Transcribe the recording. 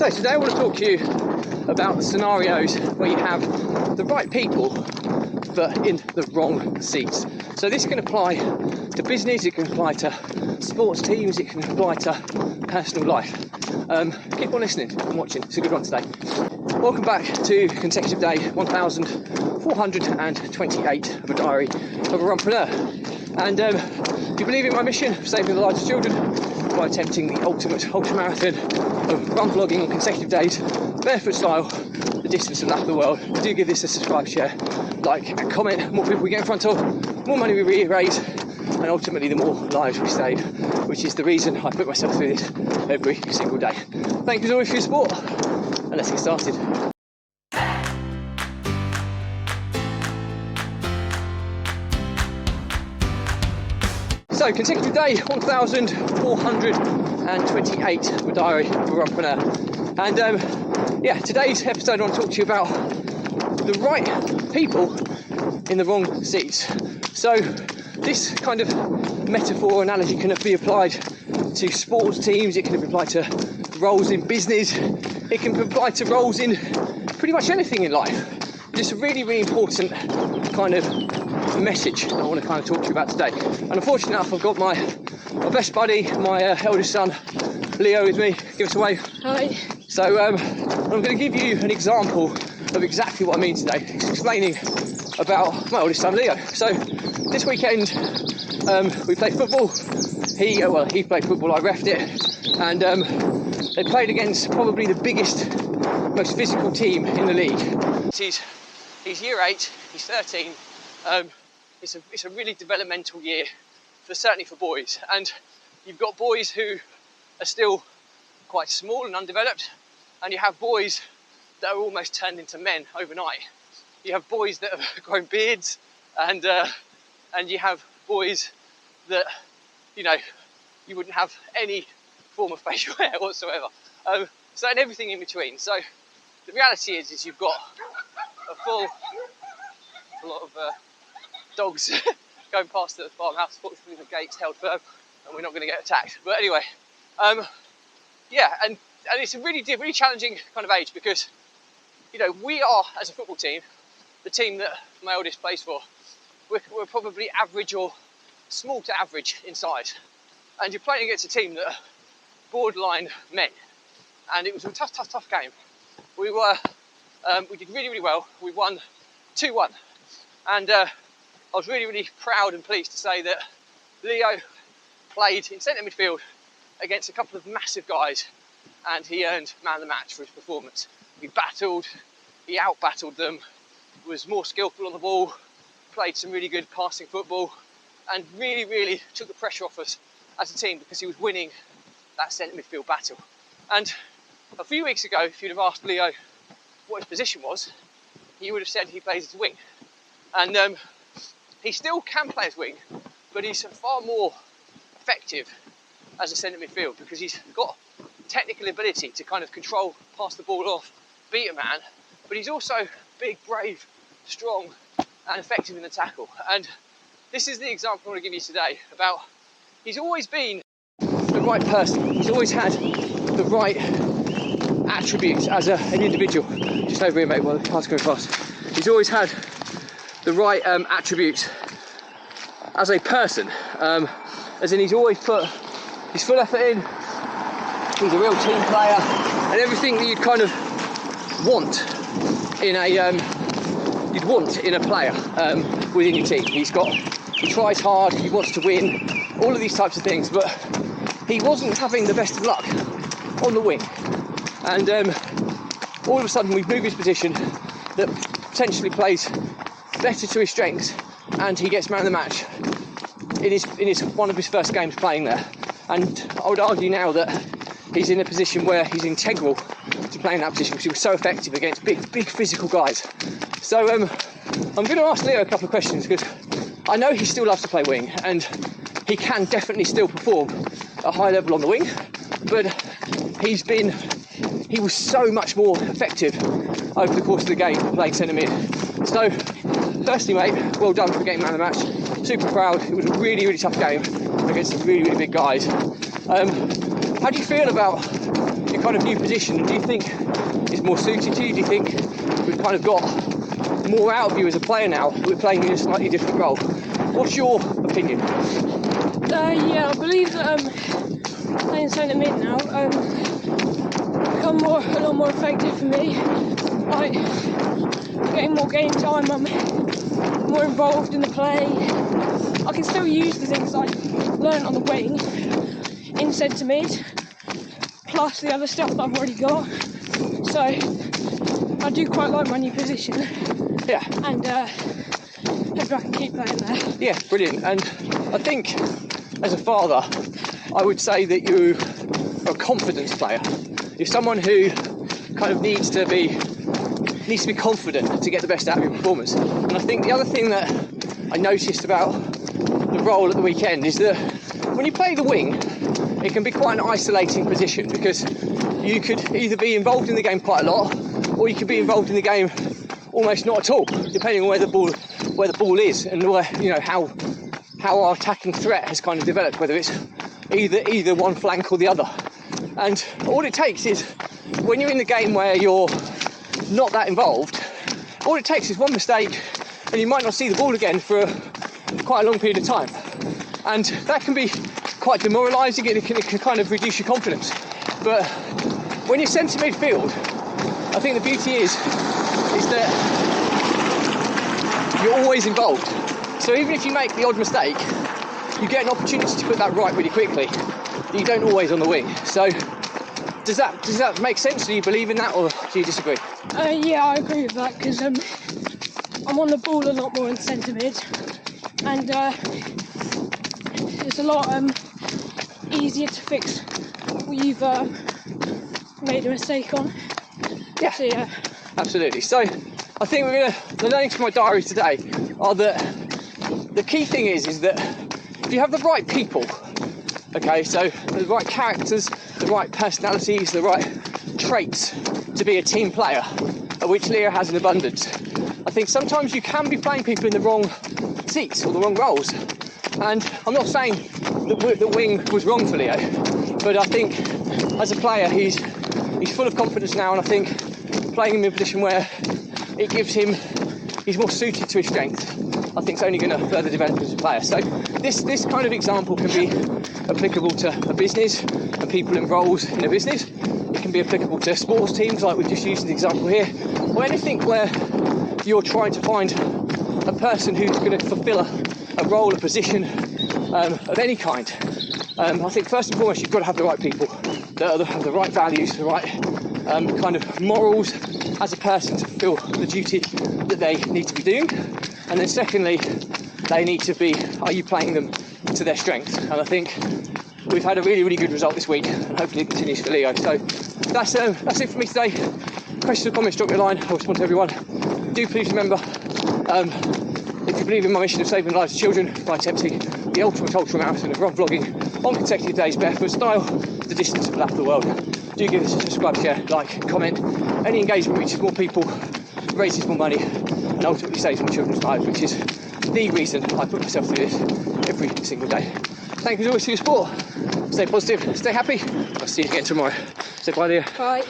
So today I want to talk to you about the scenarios where you have the right people but in the wrong seats. So this can apply to business, it can apply to sports teams, it can apply to personal life. Keep on listening and watching, it's a good one today. Welcome back to consecutive day 1428 of a diary of a runpreneur. And do you believe in my mission of saving the lives of children by attempting the ultimate ultramarathon of run vlogging on consecutive days, barefoot style, the distance of that of the world? Do give this a subscribe, share, like and comment. The more people we get in front of, the more money we raise, and ultimately the more lives we save, which is the reason I put myself through this every single day. Thank you as always for your support, and let's get started. So, consecutive day 1428 of a diary of a runpreneur. And today's episode I want to talk to you about the right people in the wrong seats. So this kind of metaphor, analogy can be applied to sports teams, it can be applied to roles in business, it can be applied to roles in pretty much anything in life. It's a really, really important kind of message I want to kind of talk to you about today. And unfortunately enough, I've got my best buddy, my eldest son, Leo, with me. Give us a wave. Hi. So I'm going to give you an example of exactly what I mean today, explaining about my oldest son, Leo. So this weekend we played football. He played football, I reffed it, and they played against probably the biggest, most physical team in the league. He's year 8, he's 13. It's a really developmental year, certainly for boys. And you've got boys who are still quite small and undeveloped, and you have boys that are almost turned into men overnight. You have boys that have grown beards, and you have boys that, you know, you wouldn't have any form of facial hair whatsoever. And everything in between. So the reality is you've got a lot of dogs going past the farmhouse. Fortunately the gate's held firm and we're not going to get attacked. But anyway, and it's a really challenging kind of age, because, you know, we are, as a football team, the team that my eldest plays for, we're probably average or small to average in size. And you're playing against a team that are borderline men. And it was a tough game. We did really well. We won 2-1. And I was really proud and pleased to say that Leo played in centre midfield against a couple of massive guys, and he earned man of the match for his performance. He out-battled them, was more skillful on the ball, played some really good passing football, and really took the pressure off us as a team, because he was winning that centre midfield battle. And a few weeks ago, if you'd have asked Leo what his position was, he would have said he plays as a wing. And he still can play as wing, but he's far more effective as a centre midfield, because he's got technical ability to kind of control, pass the ball off, beat a man, but he's also big, brave, strong, and effective in the tackle. And this is the example I want to give you today about, he's always been the right person. He's always had the right attributes as an individual. Just over here, mate, while the car's going fast. He's always had the right attributes as a person, as in he's always put his full effort in. He's a real team player, and everything that you'd kind of want in a player within your team. He tries hard, he wants to win, all of these types of things, but he wasn't having the best of luck on the wing. And all of a sudden we've moved his position that potentially plays better to his strengths, and he gets man of the match in his one of his first games playing there. And I would argue now that he's in a position where he's integral to playing that position, because he was so effective against big physical guys. So I'm going to ask Leo a couple of questions, because I know he still loves to play wing, and he can definitely still perform at a high level on the wing, but he was so much more effective over the course of the game playing centre mid. So firstly, mate, well done for getting man of the match. Super proud. It was a really tough game against some really big guys. How do you feel about your kind of new position, do you think it's more suited to you? Do you think we've kind of got more out of you as a player now? We're playing in a slightly different role. What's your opinion? Yeah, I believe that playing centre mid now become a lot more effective for me. Like getting more game time, I'm more involved in the play. I can still use the things I learned on the wing in centre mid, plus the other stuff that I've already got. So I do quite like my new position. Yeah. And hopefully I can keep playing there. Yeah, brilliant. And I think as a father, I would say that you are a confidence player. You're someone who kind of needs to be confident to get the best out of your performance. And I think the other thing that I noticed about the role at the weekend is that when you play the wing, it can be quite an isolating position, because you could either be involved in the game quite a lot, or you could be involved in the game almost not at all, depending on where the ball is and where, you know, how our attacking threat has kind of developed, whether it's either one flank or the other. And all it takes is, when you're in the game where you're not that involved, all it takes is one mistake and you might not see the ball again for quite a long period of time. And that can be quite demoralising, and it can kind of reduce your confidence. But when you're centre midfield, I think the beauty is that you're always involved. So even if you make the odd mistake, you get an opportunity to put that right really quickly. You don't always on the wing. So does that make sense? Do you believe in that, or do you disagree? Yeah, I agree with that, because I'm on the ball a lot more in centre mid, and it's a lot easier to fix what you've made a mistake on. Yeah. So, yeah. Absolutely. So I think the learnings from my diary today are that the key thing is that if you have the right people, okay, so the right characters, the right personalities, the right traits to be a team player, which Leo has in abundance, I think sometimes you can be playing people in the wrong seats or the wrong roles. And I'm not saying that the wing was wrong for Leo, but I think as a player he's full of confidence now, and I think playing him in a position where it gives him, he's more suited to his strength, I think it's only going to further develop him as a player. So this kind of example can be applicable to a business and people in roles in a business. It can be applicable to sports teams, like we've just used the example here, or anything where you're trying to find a person who's going to fulfil a role, a position of any kind. I think first and foremost you've got to have the right people that have the right values, the right kind of morals as a person to fulfil the duty that they need to be doing. And then secondly, they need to be, are you playing them to their strengths? And I think we've had a really, really good result this week, and hopefully it continues for Leo. So that's it for me today. Questions or comments, drop me a line. I'll respond to everyone. Do please remember, if you believe in my mission of saving the lives of children by attempting the ultimate marathon of run vlogging on consecutive days barefoot style, the distance of lap of the world, do give us a subscribe, share, like, comment. Any engagement reaches more people, raises more money, and ultimately saves more children's lives, which is the reason I put myself through this every single day. Thank you as always for your support. Stay positive, stay happy. I'll see you again tomorrow. Say bye, Leah. Bye.